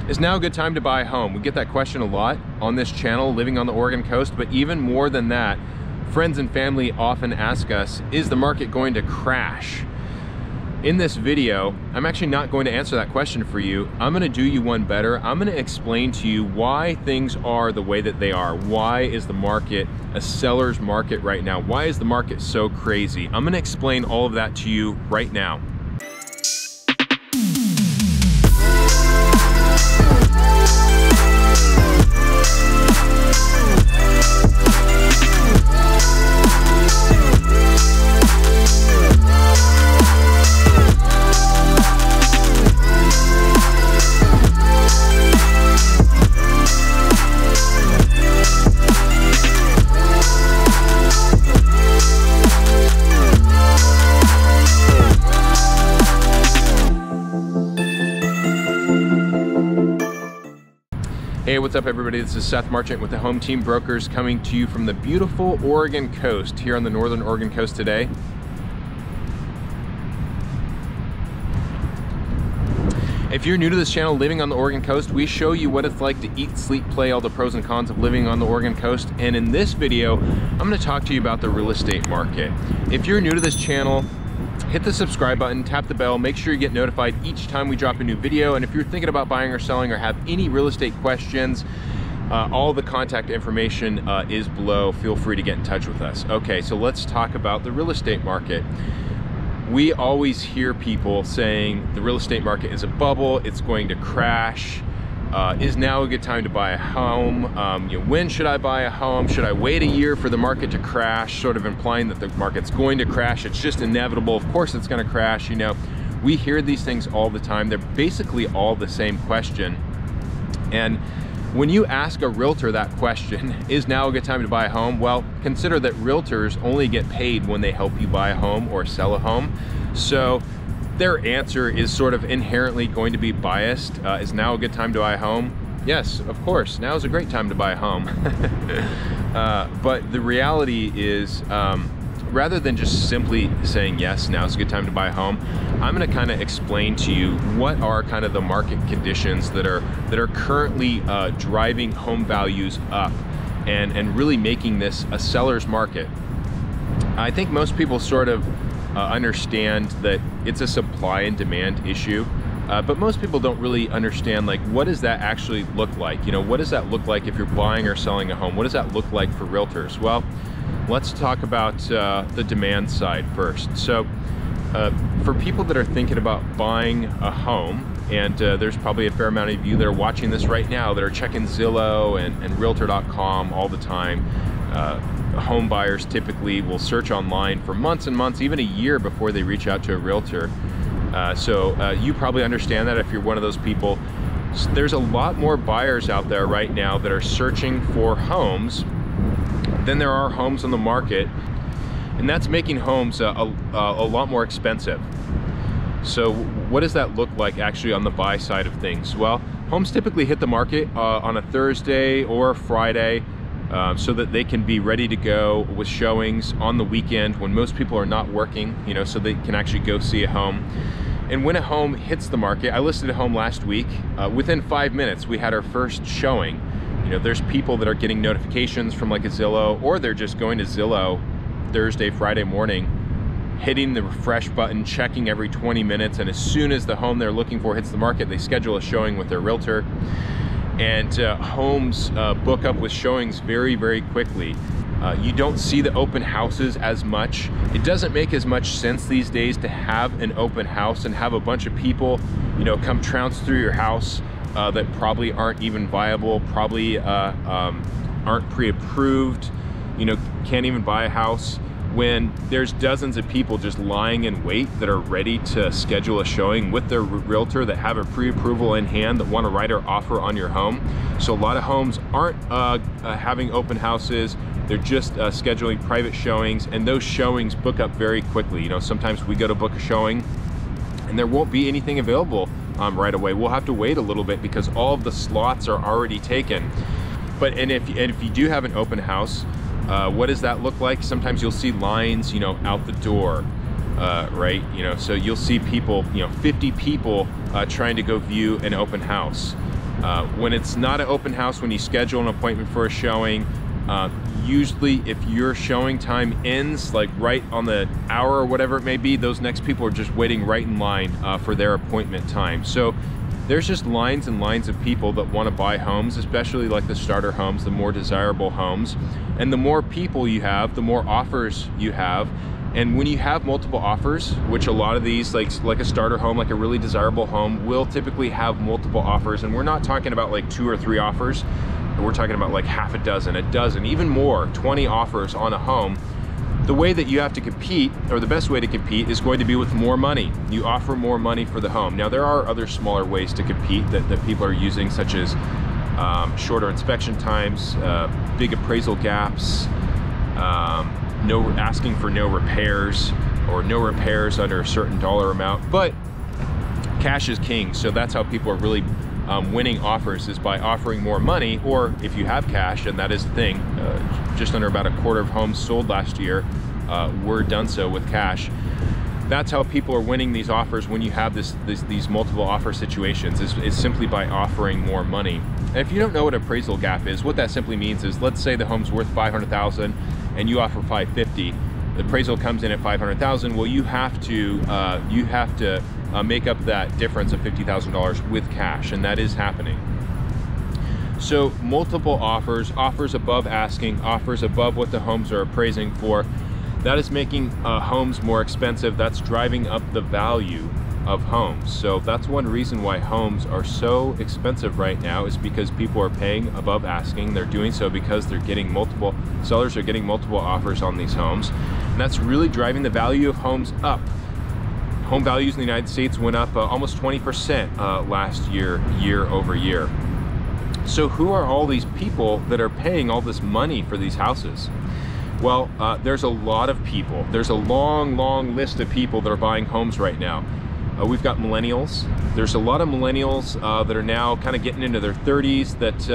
Is now a good time to buy a home? We get that question a lot on this channel, living on the Oregon coast, but even more than that, friends and family often ask us, is the market going to crash? In this video, I'm actually not going to answer that question for you. I'm gonna do you one better. I'm gonna explain to you why things are the way that they are. Why is the market a seller's market right now? Why is the market so crazy? I'm gonna explain all of that to you right now. Hey, what's up everybody? This is Seth Marchant with the Home Team Brokers coming to you from the beautiful Oregon coast here on the northern Oregon coast today. If you're new to this channel, living on the Oregon coast, we show you what it's like to eat, sleep, play, all the pros and cons of living on the Oregon coast. And in this video, I'm going to talk to you about the real estate market. If you're new to this channel, hit the subscribe button, tap the bell, make sure you get notified each time we drop a new video. And if you're thinking about buying or selling or have any real estate questions, all the contact information is below. Feel free to get in touch with us. Okay, so let's talk about the real estate market. We always hear people saying the real estate market is a bubble, it's going to crash. Is now a good time to buy a home? When should I buy a home? Should I wait a year for the market to crash? Sort of implying that the market's going to crash. It's just inevitable. Of course it's going to crash. You know, we hear these things all the time. They're basically all the same question. And when you ask a realtor that question, is now a good time to buy a home? Well, consider that realtors only get paid when they help you buy a home or sell a home. So their answer is sort of inherently going to be biased. Is now a good time to buy a home? Yes, of course, now is a great time to buy a home. But the reality is, rather than just simply saying, yes, now is a good time to buy a home, I'm gonna kind of explain to you what are kind of the market conditions that are currently driving home values up and really making this a seller's market. I think most people sort of understand that it's a supply and demand issue, but most people don't really understand, like, what does that actually look like? You know, what does that look like if you're buying or selling a home? What does that look like for realtors? Well, let's talk about the demand side first. So for people that are thinking about buying a home, and there's probably a fair amount of you that are watching this right now that are checking Zillow and Realtor.com all the time. Home buyers typically will search online for months and months, even a year, before they reach out to a realtor. So you probably understand that if you're one of those people. There's a lot more buyers out there right now that are searching for homes than there are homes on the market, and that's making homes a lot more expensive. So what does that look like actually on the buy side of things? Well, homes typically hit the market on a Thursday or a Friday, so that they can be ready to go with showings on the weekend when most people are not working, you know, so they can actually go see a home. And when a home hits the market, I listed a home last week, within 5 minutes we had our first showing. You know, there's people that are getting notifications from like a Zillow, or they're just going to Zillow Thursday, Friday morning, hitting the refresh button, checking every 20 minutes, and as soon as the home they're looking for hits the market, they schedule a showing with their realtor. And homes book up with showings very, very quickly. You don't see the open houses as much. It doesn't make as much sense these days to have an open house and have a bunch of people, you know, come trounce through your house that probably aren't even viable, probably aren't pre-approved, you know, can't even buy a house, when there's dozens of people just lying in wait that are ready to schedule a showing with their realtor, that have a pre-approval in hand, that want to write an offer on your home. So a lot of homes aren't having open houses. They're just scheduling private showings, and those showings book up very quickly. You know, sometimes we go to book a showing and there won't be anything available right away. We'll have to wait a little bit because all of the slots are already taken. But if you do have an open house, what does that look like? Sometimes you'll see lines, you know, out the door, right? You know, so you'll see people, you know, 50 people trying to go view an open house. When it's not an open house, when you schedule an appointment for a showing, usually if your showing time ends like right on the hour or whatever it may be, those next people are just waiting right in line for their appointment time. So there's just lines and lines of people that want to buy homes, especially like the starter homes, the more desirable homes. And the more people you have, the more offers you have. And when you have multiple offers, which a lot of these, like a starter home, like a really desirable home, will typically have multiple offers. And we're not talking about like 2 or 3 offers. We're talking about like half a dozen, even more, 20 offers on a home. The way that you have to compete, or the best way to compete, is going to be with more money. You offer more money for the home. Now, there are other smaller ways to compete that people are using, such as shorter inspection times, big appraisal gaps, asking for no repairs, or no repairs under a certain dollar amount. But cash is king, so that's how people are really winning offers, is by offering more money. Or if you have cash, and that is the thing, just under about a quarter of homes sold last year were done so with cash. That's how people are winning these offers when you have these multiple offer situations, is simply by offering more money. And if you don't know what appraisal gap is, what that simply means is, let's say the home's worth $500,000 and you offer $550,000. The appraisal comes in at $500,000. Well, you have to make up that difference of $50,000 with cash, and that is happening. So multiple offers, offers above asking, offers above what the homes are appraising for, that is making homes more expensive. That's driving up the value of homes. So that's one reason why homes are so expensive right now, is because people are paying above asking. They're doing so because they're getting sellers are getting multiple offers on these homes. And that's really driving the value of homes up. Home values in the United States went up almost 20% last year, year over year. So who are all these people that are paying all this money for these houses? Well, there's a lot of people. There's a long, long list of people that are buying homes right now. We've got millennials. There's a lot of millennials that are now kind of getting into their 30s that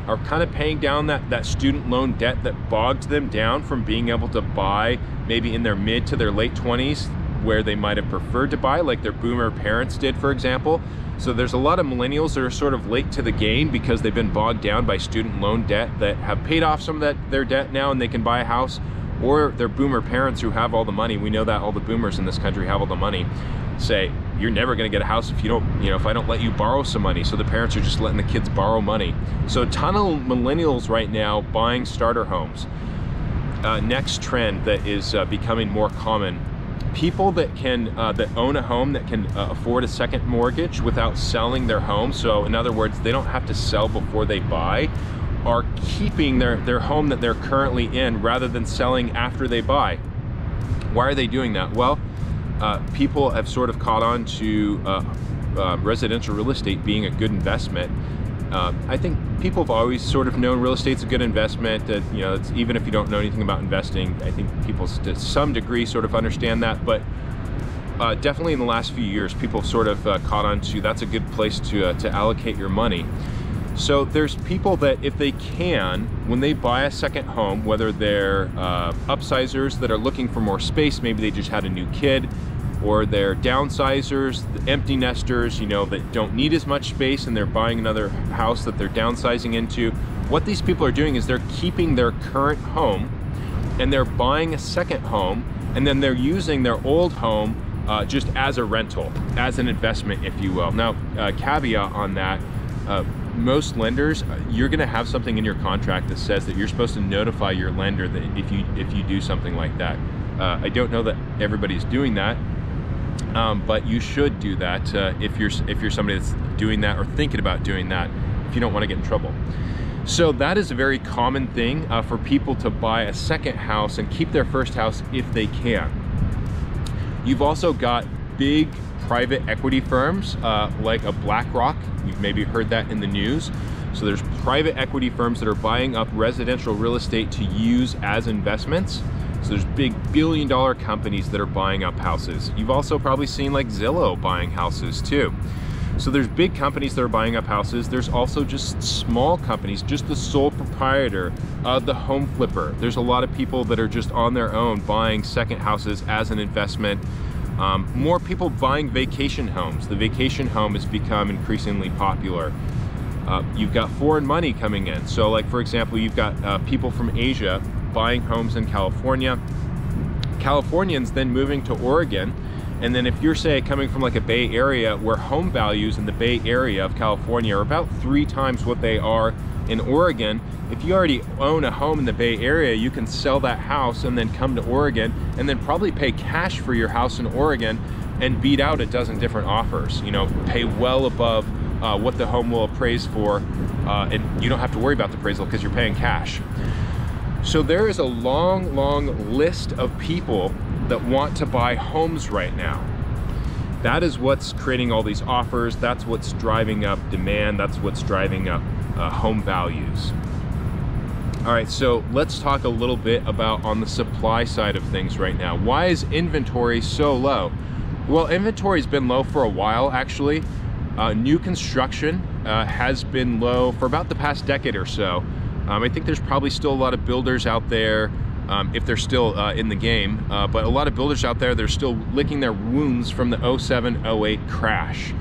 are kind of paying down that student loan debt that bogged them down from being able to buy maybe in their mid to their late 20s, where they might have preferred to buy, like their boomer parents did, for example. So there's a lot of millennials that are sort of late to the game because they've been bogged down by student loan debt, that have paid off some of their debt now and they can buy a house. Or their boomer parents who have all the money. We know that all the boomers in this country have all the money. Say, you're never gonna get a house if you don't, if I don't let you borrow some money. So the parents are just letting the kids borrow money. So a ton of millennials right now buying starter homes. Next trend that is becoming more common, people that own a home that can afford a second mortgage without selling their home. So in other words, they don't have to sell before they buy, are keeping their home that they're currently in rather than selling after they buy. Why are they doing that? Well, people have sort of caught on to residential real estate being a good investment. I think people have always sort of known real estate's a good investment. That it's, even if you don't know anything about investing, I think people to some degree sort of understand that. But definitely in the last few years, people have sort of caught on to that's a good place to allocate your money. So there's people that, if they can, when they buy a second home, whether they're upsizers that are looking for more space, maybe they just had a new kid, or they're downsizers, the empty nesters, that don't need as much space and they're buying another house that they're downsizing into. What these people are doing is they're keeping their current home and they're buying a second home, and then they're using their old home just as a rental, as an investment, if you will. Now, caveat on that, most lenders, you're going to have something in your contract that says that you're supposed to notify your lender that if you do something like that. I don't know that everybody's doing that, but you should do that if you're somebody that's doing that or thinking about doing that, if you don't want to get in trouble. So that is a very common thing for people to buy a second house and keep their first house if they can. You've also got big private equity firms like a BlackRock. You've maybe heard that in the news. So there's private equity firms that are buying up residential real estate to use as investments. So there's big billion-dollar companies that are buying up houses. You've also probably seen like Zillow buying houses too. So there's big companies that are buying up houses. There's also just small companies, just the sole proprietor, the home flipper. There's a lot of people that are just on their own buying second houses as an investment. More people buying vacation homes. The vacation home has become increasingly popular. You've got foreign money coming in. So like, for example, you've got people from Asia buying homes in California, Californians then moving to Oregon. And then if you're, say, coming from like a Bay Area where home values in the Bay Area of California are about 3 times what they are in Oregon, if you already own a home in the Bay Area, you can sell that house and then come to Oregon and then probably pay cash for your house in Oregon and beat out a dozen different offers, you know, pay well above what the home will appraise for, and you don't have to worry about the appraisal because you're paying cash. So there is a long, long list of people that want to buy homes right now. That is what's creating all these offers. That's what's driving up demand. That's what's driving up home values. All right, so let's talk a little bit about on the supply side of things right now. Why is inventory so low? Well, inventory's been low for a while, actually. New construction has been low for about the past decade or so. I think there's probably still a lot of builders out there, if they're still in the game, but a lot of builders out there, they're still licking their wounds from the 07-08 crash.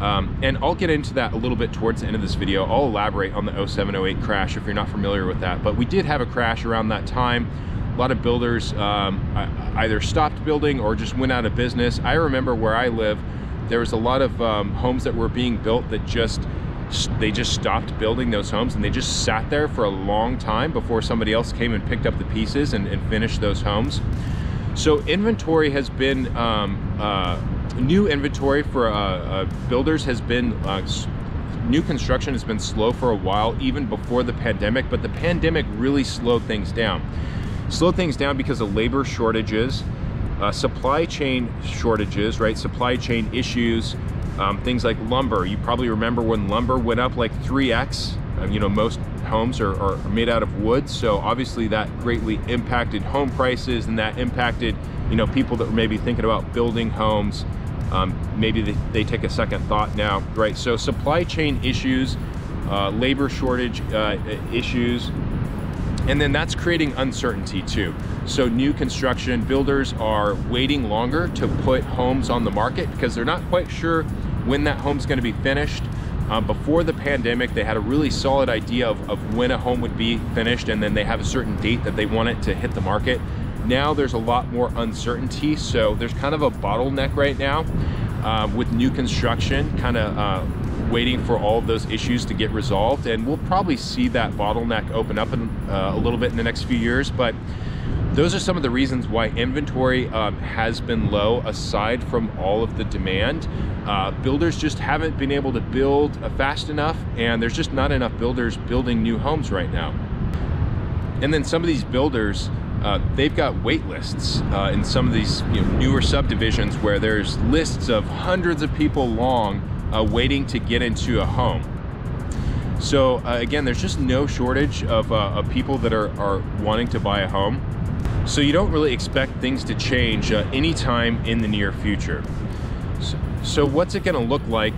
And I'll get into that a little bit towards the end of this video. I'll elaborate on the 07-08 crash if you're not familiar with that. But we did have a crash around that time. A lot of builders either stopped building or just went out of business. I remember where I live, there was a lot of homes that were being built that they just stopped building those homes, and they just sat there for a long time before somebody else came and picked up the pieces and finished those homes. So inventory has been, new inventory for builders has been, new construction has been slow for a while, even before the pandemic, but the pandemic really slowed things down. Slowed things down because of labor shortages, supply chain shortages, right? Supply chain issues, things like lumber. You probably remember when lumber went up like 3x. You know, most homes are made out of wood, so obviously that greatly impacted home prices, and that impacted, you know, people that were maybe thinking about building homes. Maybe they take a second thought now, right? So supply chain issues, labor shortage issues, and then that's creating uncertainty too. So new construction builders are waiting longer to put homes on the market because they're not quite sure when that home's going to be finished. Before the pandemic, they had a really solid idea of when a home would be finished, and then they have a certain date that they want it to hit the market. Now there's a lot more uncertainty, so there's kind of a bottleneck right now with new construction, kind of waiting for all of those issues to get resolved, and we'll probably see that bottleneck open up in, a little bit in the next few years. But those are some of the reasons why inventory has been low, aside from all of the demand. Builders just haven't been able to build fast enough, and there's just not enough builders building new homes right now. And then some of these builders, they've got wait lists in some of these, you know, newer subdivisions where there's lists of hundreds of people long waiting to get into a home. So again, there's just no shortage of people that are wanting to buy a home. So you don't really expect things to change anytime in the near future. So what's it going to look like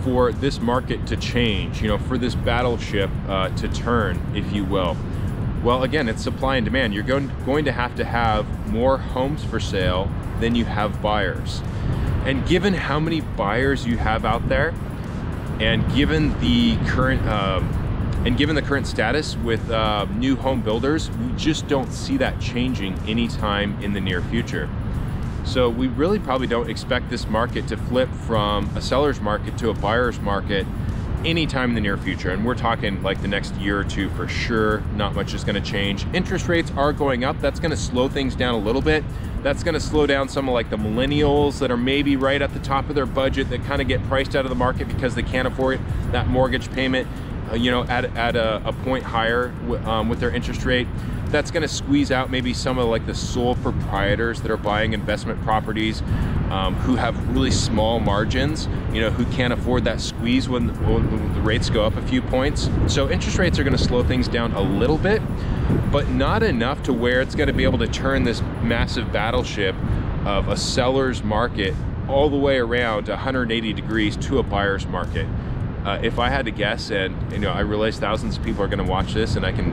for this market to change, you know, for this battleship to turn, if you will? Well, again, it's supply and demand. You're going to have more homes for sale than you have buyers. And given how many buyers you have out there, and given the current status with new home builders, we just don't see that changing anytime in the near future. So we really probably don't expect this market to flip from a seller's market to a buyer's market anytime in the near future. And we're talking like the next year or two for sure. Not much is going to change. Interest rates are going up. That's going to slow things down a little bit. That's going to slow down some of like the millennials that are maybe right at the top of their budget, that kind of get priced out of the market because they can't afford that mortgage payment, you know, at a point higher with their interest rate. That's going to squeeze out maybe some of like the sole proprietors that are buying investment properties, who have really small margins, you know, who can't afford that squeeze when the rates go up a few points. So interest rates are going to slow things down a little bit, but not enough to where it's going to be able to turn this massive battleship of a seller's market all the way around 180 degrees to a buyer's market. If I had to guess, and you know, I realize thousands of people are going to watch this, and I can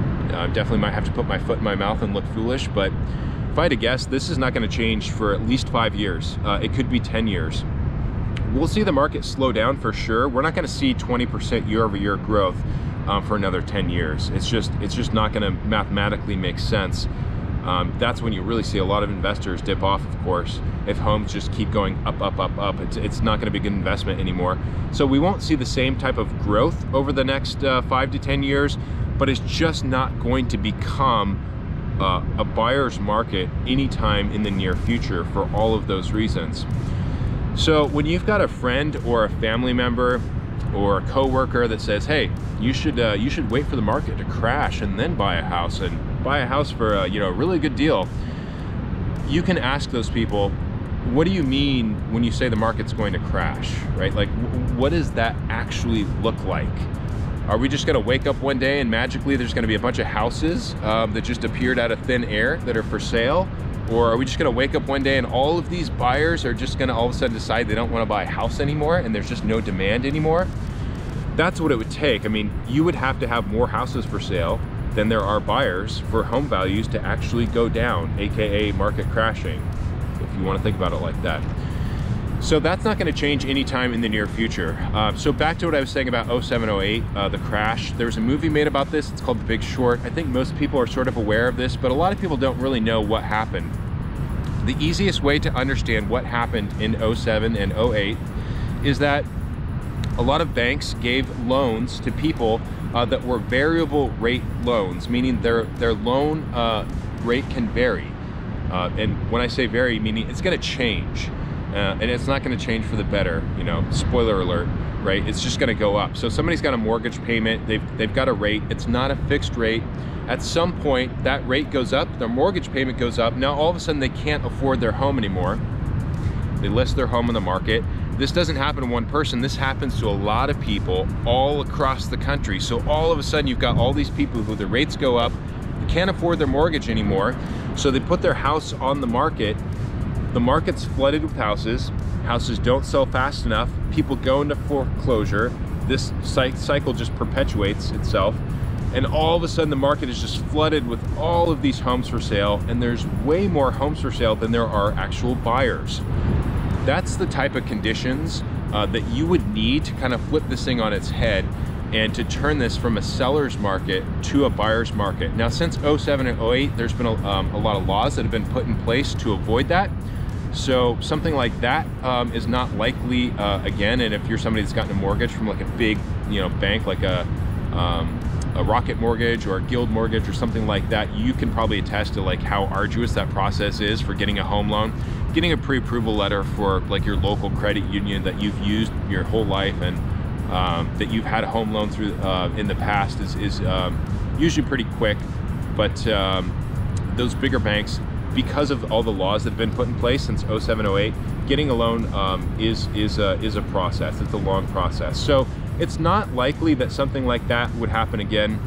definitely might have to put my foot in my mouth and look foolish, but if I had to guess, this is not going to change for at least 5 years. It could be 10 years. we'll see the market slow down for sure. We're not going to see 20% year-over-year growth for another 10 years. It's just not going to mathematically make sense. That's when you really see a lot of investors dip off, of course. If homes just keep going up, up, up, up, it's not going to be a good investment anymore. So we won't see the same type of growth over the next 5 to 10 years, but it's just not going to become a buyer's market anytime in the near future for all of those reasons. So when you've got a friend or a family member or a coworker that says, hey, you should wait for the market to crash and then buy a house, and buy a house for a really good deal, you can ask those people, what do you mean when you say the market's going to crash, right? Like, what does that actually look like? Are we just gonna wake up one day and magically there's gonna be a bunch of houses that just appeared out of thin air that are for sale? Or are we just gonna wake up one day and all of these buyers are just gonna all of a sudden decide they don't wanna buy a house anymore and there's just no demand anymore? That's what it would take. I mean, you would have to have more houses for sale than there are buyers for home values to actually go down, AKA market crashing, if you wanna think about it like that. So that's not going to change anytime in the near future. So back to what I was saying about 07, 08, the crash. There was a movie made about this. It's called The Big Short. I think most people are sort of aware of this, but a lot of people don't really know what happened. The easiest way to understand what happened in 07 and 08 is that a lot of banks gave loans to people that were variable rate loans, meaning their loan rate can vary. And when I say vary, meaning it's going to change. And it's not going to change for the better, spoiler alert, right? It's just going to go up. So somebody's got a mortgage payment, they've got a rate, it's not a fixed rate. At some point, that rate goes up, their mortgage payment goes up. Now, all of a sudden, they can't afford their home anymore. They list their home on the market. This doesn't happen to one person. This happens to a lot of people all across the country. So all of a sudden, you've got all these people who the rates go up, they can't afford their mortgage anymore. So they put their house on the market. The market's flooded with houses. Houses don't sell fast enough. People go into foreclosure. This cycle just perpetuates itself. And all of a sudden the market is just flooded with all of these homes for sale, and there's way more homes for sale than there are actual buyers. That's the type of conditions that you would need to kind of flip this thing on its head and to turn this from a seller's market to a buyer's market. Now, since 07 and 08, there's been a lot of laws that have been put in place to avoid that. So something like that is not likely again. And if you're somebody that's gotten a mortgage from like a big, bank, like a Rocket Mortgage or a Guild Mortgage or something like that, you can probably attest to like how arduous that process is for getting a home loan. Getting a pre-approval letter for like your local credit union that you've used your whole life and that you've had a home loan through in the past is usually pretty quick. But those bigger banks, because of all the laws that have been put in place since 07, 08, getting a loan is a process. It's a long process. So it's not likely that something like that would happen again.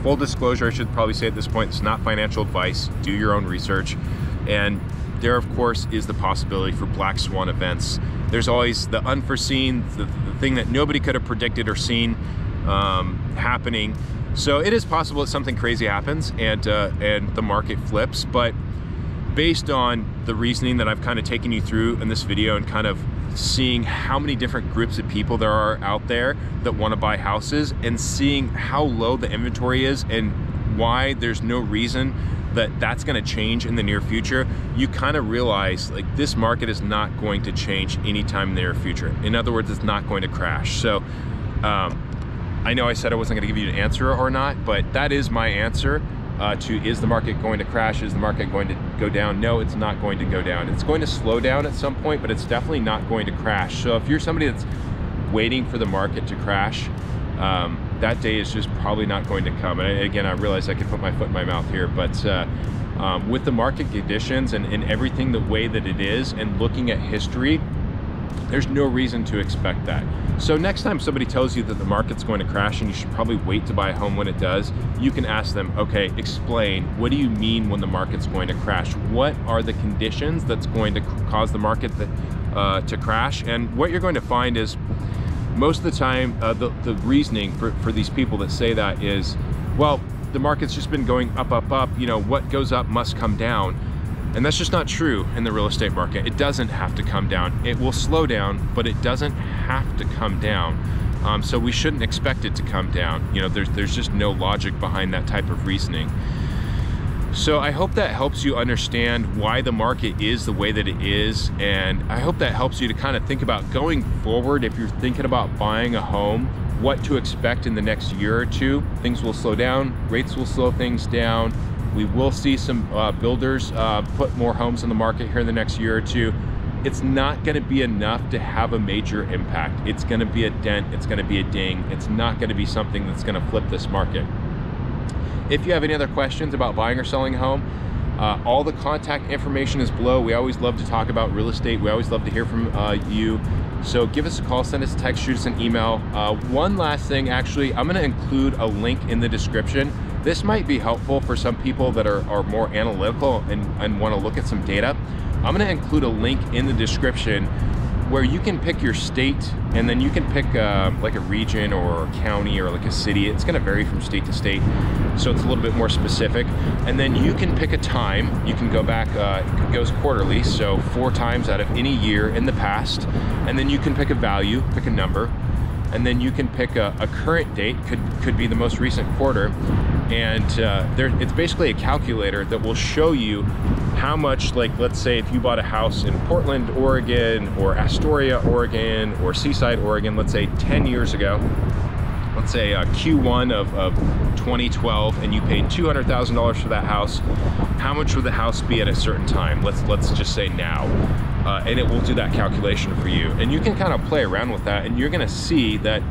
Full disclosure, I should probably say at this point, it's not financial advice. Do your own research. And there, of course, is the possibility for black swan events. There's always the unforeseen, the thing that nobody could have predicted or seen happening. So it is possible that something crazy happens and the market flips, but based on the reasoning that I've kind of taken you through in this video and kind of seeing how many different groups of people there are out there that want to buy houses and seeing how low the inventory is and why there's no reason that that's going to change in the near future, you kind of realize like this market is not going to change anytime in the near future. In other words, it's not going to crash. So I know I said I wasn't going to give you an answer or not, but that is my answer to is the market going to crash? Is the market going to go down? No, it's not going to go down. It's going to slow down at some point, but it's definitely not going to crash. So if you're somebody that's waiting for the market to crash, that day is just probably not going to come. And again, I realize I can put my foot in my mouth here, but with the market conditions and everything the way that it is and looking at history, there's no reason to expect that. So next time somebody tells you that the market's going to crash and you should probably wait to buy a home when it does, you can ask them, okay, explain, what do you mean when the market's going to crash? What are the conditions that's going to cause the market to crash? And what you're going to find is most of the time, the reasoning for these people that say that is, well, the market's just been going up, up, up, what goes up must come down. And that's just not true in the real estate market. It doesn't have to come down. It will slow down, but it doesn't have to come down. So we shouldn't expect it to come down. You know, there's just no logic behind that type of reasoning. So I hope that helps you understand why the market is the way that it is. And I hope that helps you to kind of think about going forward. If you're thinking about buying a home, what to expect in the next year or two. Things will slow down, rates will slow things down. We will see some builders put more homes on the market here in the next year or two. It's not gonna be enough to have a major impact. It's gonna be a dent, it's gonna be a ding. It's not gonna be something that's gonna flip this market. If you have any other questions about buying or selling a home, all the contact information is below. We always love to talk about real estate. We always love to hear from you. So give us a call, send us a text, shoot us an email. One last thing, actually, I'm gonna include a link in the description. This might be helpful for some people that are more analytical and wanna look at some data. I'm gonna include a link in the description where you can pick your state, and then you can pick like a region or a county or like a city. It's gonna vary from state to state, so it's a little bit more specific. And then you can pick a time. You can go back, it goes quarterly, so 4 times out of any year in the past. And then you can pick a value, pick a number, and then you can pick a current date, could be the most recent quarter. And it's basically a calculator that will show you how much, like, let's say if you bought a house in Portland, Oregon, or Astoria, Oregon, or Seaside, Oregon, let's say 10 years ago, let's say Q1 of 2012, and you paid $200,000 for that house, how much would the house be at a certain time? Let's just say now. And it will do that calculation for you. And you can kind of play around with that, and you're gonna see that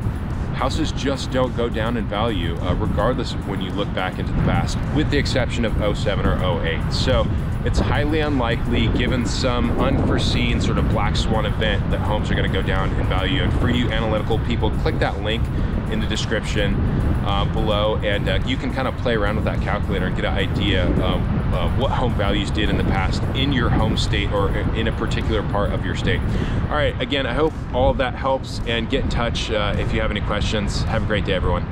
houses just don't go down in value, regardless of when you look back into the past, with the exception of 07 or 08. So it's highly unlikely, given some unforeseen sort of black swan event, that homes are gonna go down in value. And for you analytical people, click that link in the description below, and you can kind of play around with that calculator and get an idea of what home values did in the past in your home state or in a particular part of your state. All right, again, I hope all of that helps, and get in touch if you have any questions. Have a great day, everyone.